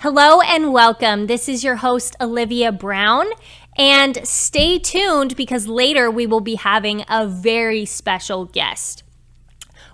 Hello and welcome. This is your host, Olivia Brown. And stay tuned because later we will be having a very special guest.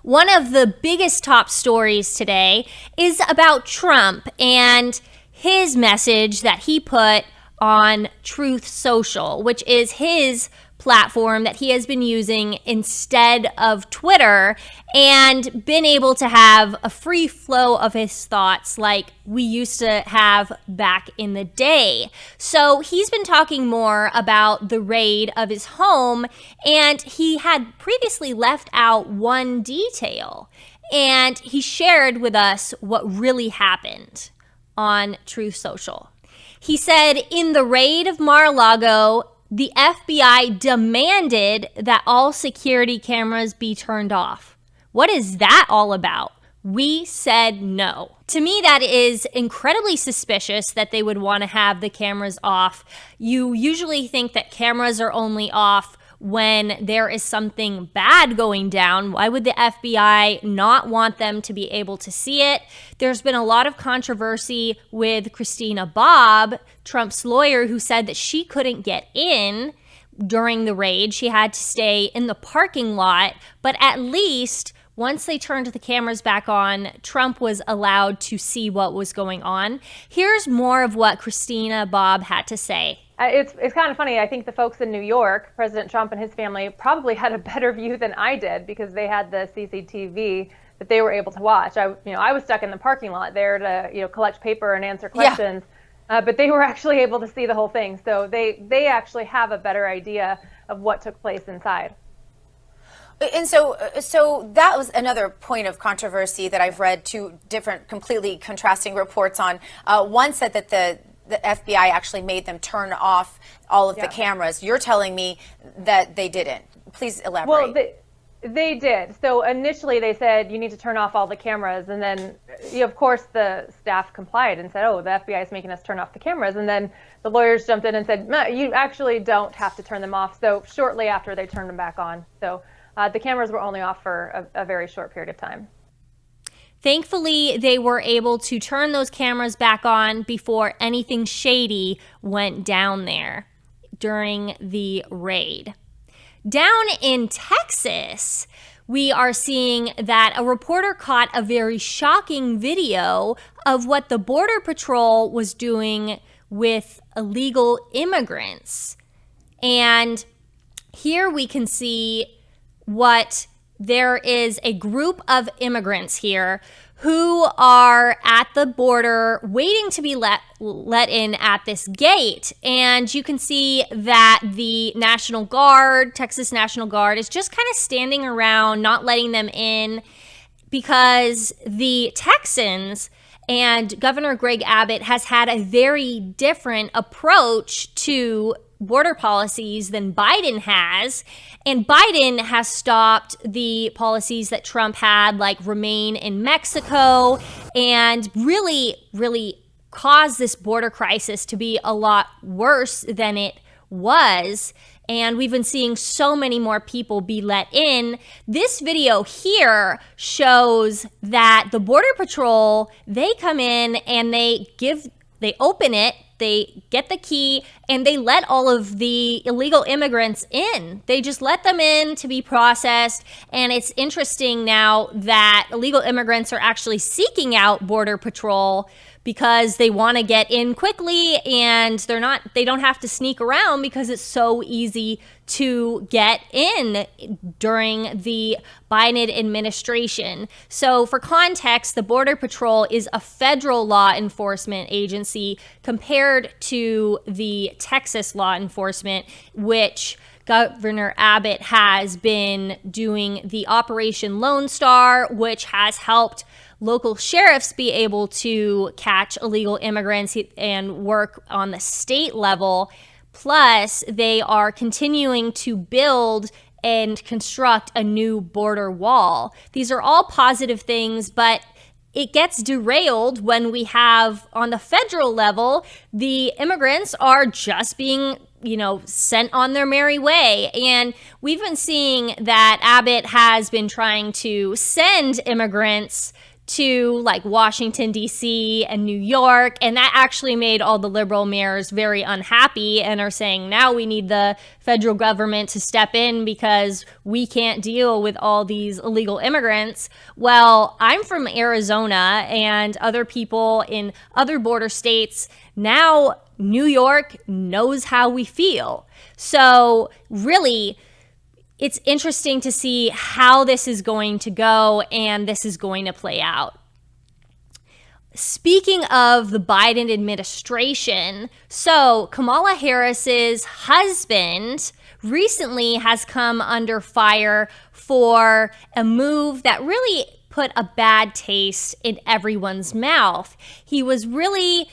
One of the biggest top stories today is about Trump and his message that he put on Truth Social, which is his platform that he has been using instead of Twitter, and been able to have a free flow of his thoughts like we used to have back in the day. So he's been talking more about the raid of his home, and he had previously left out one detail, and he shared with us what really happened on Truth Social. He said, in the raid of Mar-a-Lago, the FBI demanded that all security cameras be turned off. What is that all about? We said no. To me, that is incredibly suspicious that they would want to have the cameras off. You usually think that cameras are only off when there is something bad going down. Why would the FBI not want them to be able to see it? There's been a lot of controversy with Christina Bobb, Trump's lawyer, who said that she couldn't get in during the raid. She had to stay in the parking lot, but at least once they turned the cameras back on, Trump was allowed to see what was going on. Here's more of what Christina Bobb had to say. It's kind of funny. I think the folks in New York, President Trump and his family, probably had a better view than I did because they had the CCTV that they were able to watch. I was stuck in the parking lot there to collect paper and answer questions, but they were actually able to see the whole thing. So they actually have a better idea of what took place inside. And so that was another point of controversy that I've read two different, completely contrasting reports on. One said that the FBI actually made them turn off all of the cameras. You're telling me that they didn't. Please elaborate. Well, they did. So initially they said you need to turn off all the cameras, and then of course the staff complied and said, oh, the FBI is making us turn off the cameras, and then the lawyers jumped in and said, no, you actually don't have to turn them off. So shortly after they turned them back on. So the cameras were only off for a very short period of time. Thankfully, they were able to turn those cameras back on before anything shady went down there during the raid. Down in Texas, we are seeing that a reporter caught a very shocking video of what the Border Patrol was doing with illegal immigrants. And here we can see what there is a group of immigrants here who are at the border waiting to be let in at this gate. And you can see that the National Guard, Texas National Guard, is just kind of standing around, not letting them in, because the Texans and Governor Greg Abbott has had a very different approach to border policies than Biden has. And Biden has stopped the policies that Trump had, like remain in Mexico, and really, really caused this border crisis to be a lot worse than it was. And we've been seeing so many more people be let in. This video here shows that the Border Patrol, they come in and they open it, they get the key, and they let all of the illegal immigrants in. They just let them in to be processed. And it's interesting now that illegal immigrants are actually seeking out Border Patrol because they want to get in quickly, and they don't have to sneak around because it's so easy to get in during the Biden administration. So for context, the Border Patrol is a federal law enforcement agency compared to the Texas law enforcement, which Governor Abbott has been doing the Operation Lone Star, which has helped local sheriffs be able to catch illegal immigrants and work on the state level. Plus, they are continuing to build and construct a new border wall. These are all positive things, but it gets derailed when we have, on the federal level, the immigrants are just being sent on their merry way. And we've been seeing that Abbott has been trying to send immigrants to like Washington, D.C. and New York. And that actually made all the liberal mayors very unhappy and are saying now we need the federal government to step in because we can't deal with all these illegal immigrants. Well, I'm from Arizona, and other people in other border states, now New York knows how we feel. So really, it's interesting to see how this is going to go and this is going to play out. Speaking of the Biden administration, so Kamala Harris's husband recently has come under fire for a move that really put a bad taste in everyone's mouth. He was really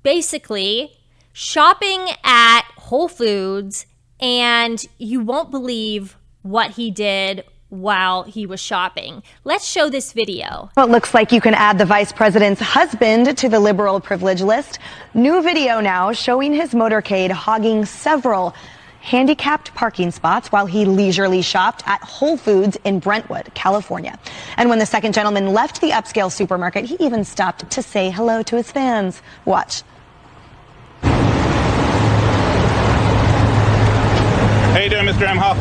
basically shopping at Whole Foods, and you won't believe what he did while he was shopping. Let's show this video. Well, it looks like you can add the vice president's husband to the liberal privilege list. New video now showing his motorcade hogging several handicapped parking spots while he leisurely shopped at Whole Foods in Brentwood, California. And when the second gentleman left the upscale supermarket, he even stopped to say hello to his fans. Watch. How you doing, Mr. Emhoff?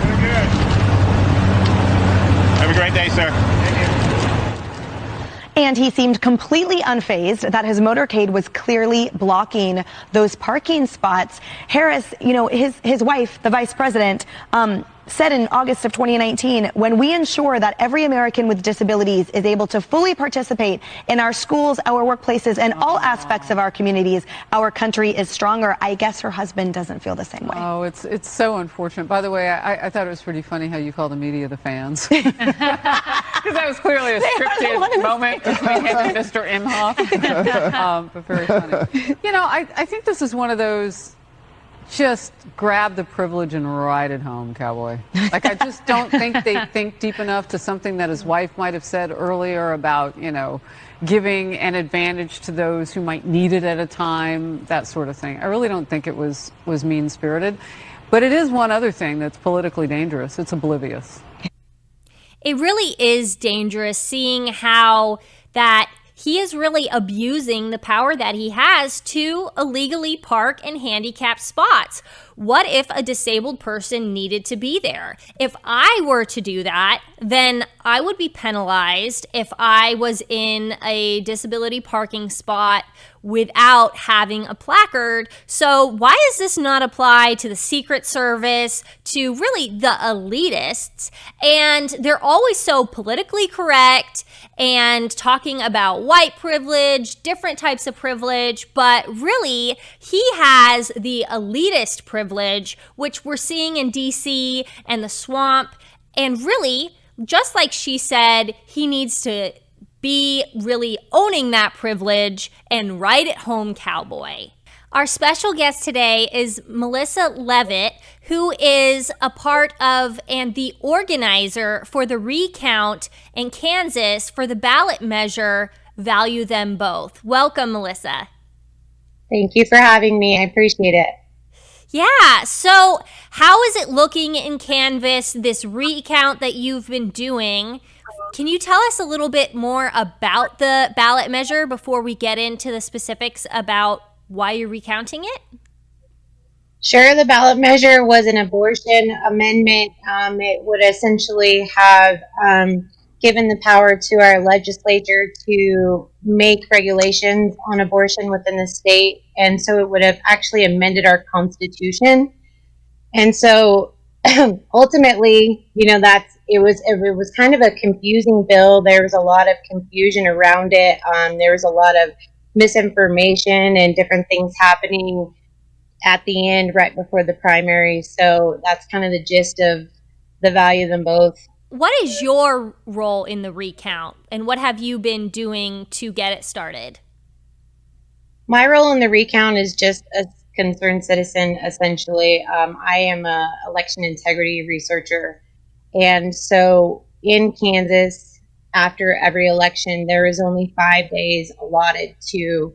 Very good. Have a great day, sir. And he seemed completely unfazed that his motorcade was clearly blocking those parking spots. Harris, you know, his wife, the vice president, said in August of 2019, when we ensure that every American with disabilities is able to fully participate in our schools, our workplaces, and all aspects of our communities, our country is stronger. I guess her husband doesn't feel the same way. Oh, it's so unfortunate. By the way, I thought it was pretty funny how you call the media the fans. Because that was clearly a scripted moment between him and Mr. Imhoff. But very funny. You know, I think this is one of those just grab the privilege and ride it home, cowboy. Like, I just don't think they think deep enough to something that his wife might have said earlier about, you know, giving an advantage to those who might need it at a time, that sort of thing. I really don't think it was mean-spirited. But it is one other thing that's politically dangerous. It's oblivious. It really is dangerous seeing how that he is really abusing the power that he has to illegally park in handicapped spots. What if a disabled person needed to be there? If I were to do that, then I would be penalized if I was in a disability parking spot without having a placard. So why does this not apply to the Secret Service, to really the elitists? And they're always so politically correct and talking about white privilege, different types of privilege, but really he has the elitist privilege, which we're seeing in DC and the swamp. And really, just like she said, he needs to be really owning that privilege and ride it home, cowboy. Our special guest today is Melissa Levitt, who is a part of and the organizer for the Recount in Kansas for the ballot measure, Value Them Both. Welcome, Melissa. Thank you for having me. I appreciate it. Yeah, so how is it looking in Canvas, this recount that you've been doing? Can you tell us a little bit more about the ballot measure before we get into the specifics about why you're recounting it? Sure, the ballot measure was an abortion amendment. It would essentially have given the power to our legislature to make regulations on abortion within the state. And so it would have actually amended our Constitution. And so ultimately, you know, it was kind of a confusing bill. There was a lot of confusion around it. There was a lot of misinformation and different things happening at the end right before the primary. So that's kind of the gist of the Value Them Both. What is your role in the recount, and what have you been doing to get it started? My role in the recount is just a concerned citizen, essentially. I am an election integrity researcher. And so in Kansas, after every election, there is only 5 days allotted to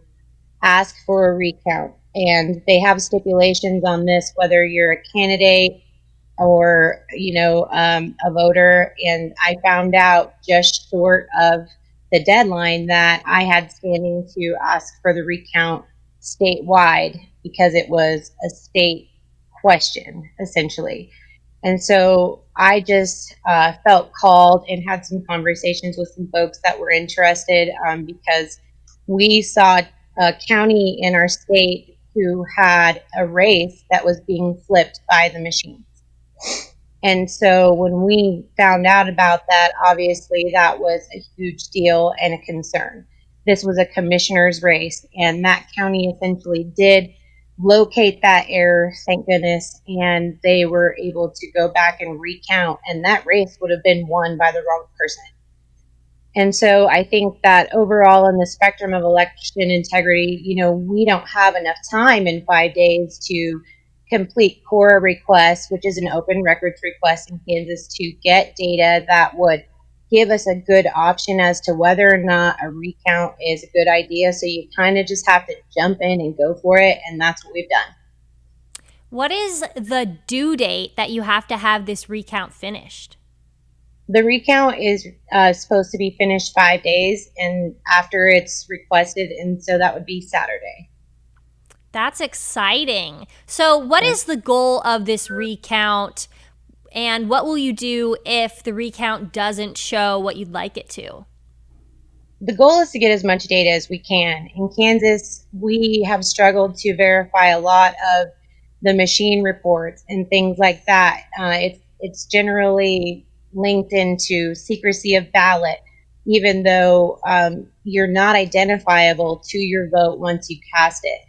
ask for a recount. And they have stipulations on this, whether you're a candidate or, you know, a voter. And I found out just short of the deadline that I had standing to ask for the recount statewide because it was a state question, essentially. And so I just felt called and had some conversations with some folks that were interested because we saw a county in our state who had a race that was being flipped by the machines. And so when we found out about that, obviously that was a huge deal and a concern. This was a commissioner's race, and that county essentially did locate that error, thank goodness, and they were able to go back and recount, and that race would have been won by the wrong person. And so I think that overall in the spectrum of election integrity, we don't have enough time in 5 days to complete CORA requests, which is an open records request in Kansas, to get data that would give us a good option as to whether or not a recount is a good idea. So you kind of just have to jump in and go for it, and that's what we've done. What is the due date that you have to have this recount finished? The recount is supposed to be finished 5 days, and after it's requested, and so that would be Saturday. That's exciting. So what is the goal of this recount, and what will you do if the recount doesn't show what you'd like it to? The goal is to get as much data as we can. In Kansas, we have struggled to verify a lot of the machine reports and things like that. It's generally linked into secrecy of ballot, even though you're not identifiable to your vote once you cast it.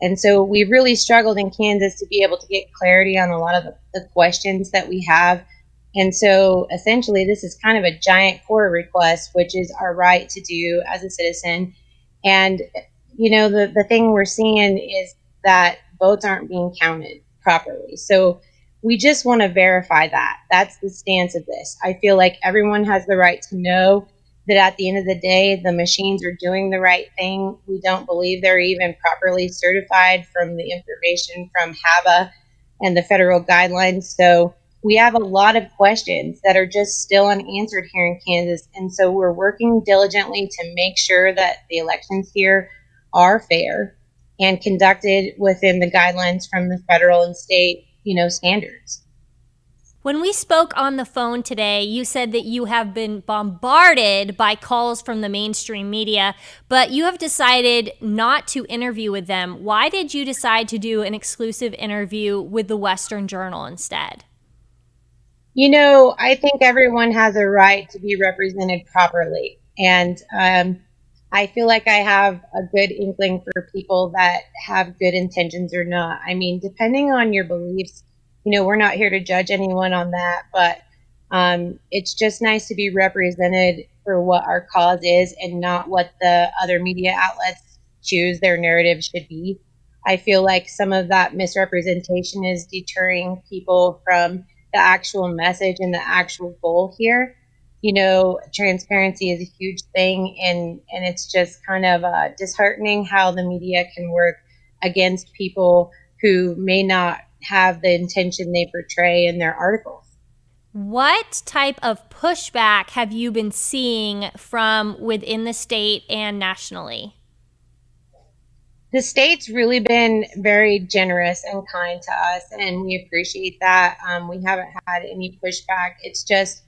And so we've really struggled in Kansas to be able to get clarity on a lot of the questions that we have. And so essentially this is kind of a giant CORA request, which is our right to do as a citizen. And, the thing we're seeing is that votes aren't being counted properly. So we just want to verify that. That's the stance of this. I feel like everyone has the right to know that at the end of the day, the machines are doing the right thing. We don't believe they're even properly certified from the information from HAVA and the federal guidelines. So we have a lot of questions that are just still unanswered here in Kansas. And so we're working diligently to make sure that the elections here are fair and conducted within the guidelines from the federal and state, standards. When we spoke on the phone today, you said that you have been bombarded by calls from the mainstream media, but you have decided not to interview with them. Why did you decide to do an exclusive interview with the Western Journal instead? I think everyone has a right to be represented properly. And I feel like I have a good inkling for people that have good intentions or not. I mean, depending on your beliefs, we're not here to judge anyone on that, but it's just nice to be represented for what our cause is and not what the other media outlets choose their narrative should be. I feel like some of that misrepresentation is deterring people from the actual message and the actual goal here. Transparency is a huge thing, and it's just kind of disheartening how the media can work against people who may not have the intention they portray in their articles. What type of pushback have you been seeing from within the state and nationally? The state's really been very generous and kind to us, and we appreciate that. We haven't had any pushback. It's just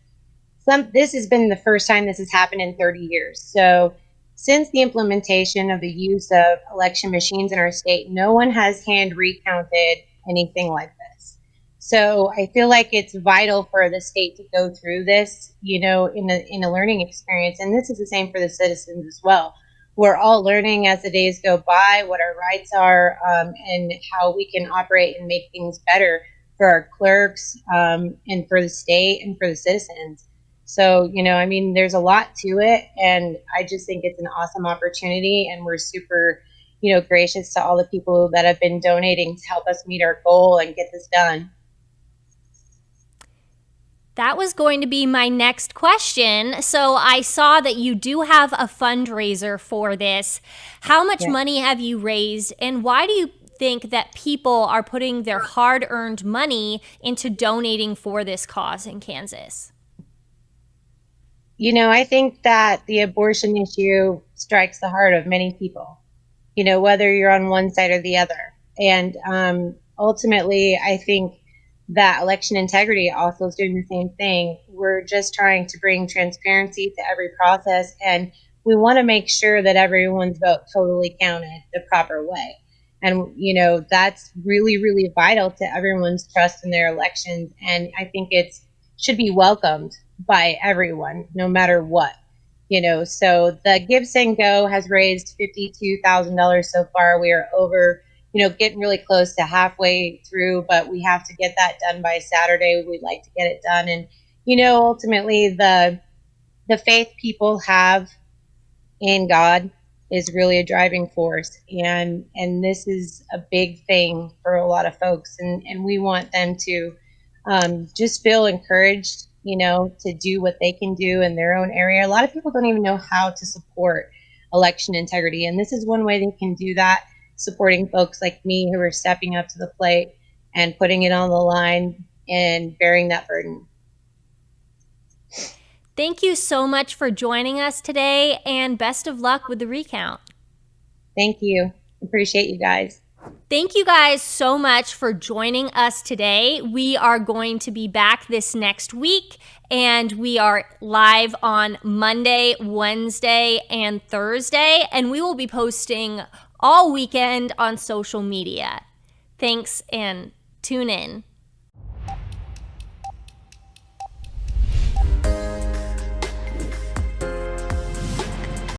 this has been the first time this has happened in 30 years. So since the implementation of the use of election machines in our state, no one has hand recounted anything like this. So I feel like it's vital for the state to go through this, in a learning experience. And this is the same for the citizens as well. We're all learning as the days go by what our rights are and how we can operate and make things better for our clerks and for the state and for the citizens. So, there's a lot to it, and I just think it's an awesome opportunity, and we're super, gracious to all the people that have been donating to help us meet our goal and get this done. That was going to be my next question. So I saw that you do have a fundraiser for this. How much money have you raised, and why do you think that people are putting their hard-earned money into donating for this cause in Kansas? I think that the abortion issue strikes the heart of many people, whether you're on one side or the other. And ultimately, I think that election integrity also is doing the same thing. We're just trying to bring transparency to every process, and we want to make sure that everyone's vote totally counted the proper way. And, that's really, really vital to everyone's trust in their elections. And I think it should be welcomed by everyone, no matter what. So the Give Send Go has raised $52,000 so far. We are over, getting really close to halfway through, but we have to get that done by Saturday. We'd like to get it done. And, ultimately the faith people have in God is really a driving force. And this is a big thing for a lot of folks. And we want them to just feel encouraged, to do what they can do in their own area. A lot of people don't even know how to support election integrity. And this is one way they can do that, supporting folks like me who are stepping up to the plate and putting it on the line and bearing that burden. Thank you so much for joining us today, and best of luck with the recount. Thank you. Appreciate you guys. Thank you guys so much for joining us today. We are going to be back this next week, and we are live on Monday, Wednesday, and Thursday, and we will be posting all weekend on social media. Thanks, and tune in.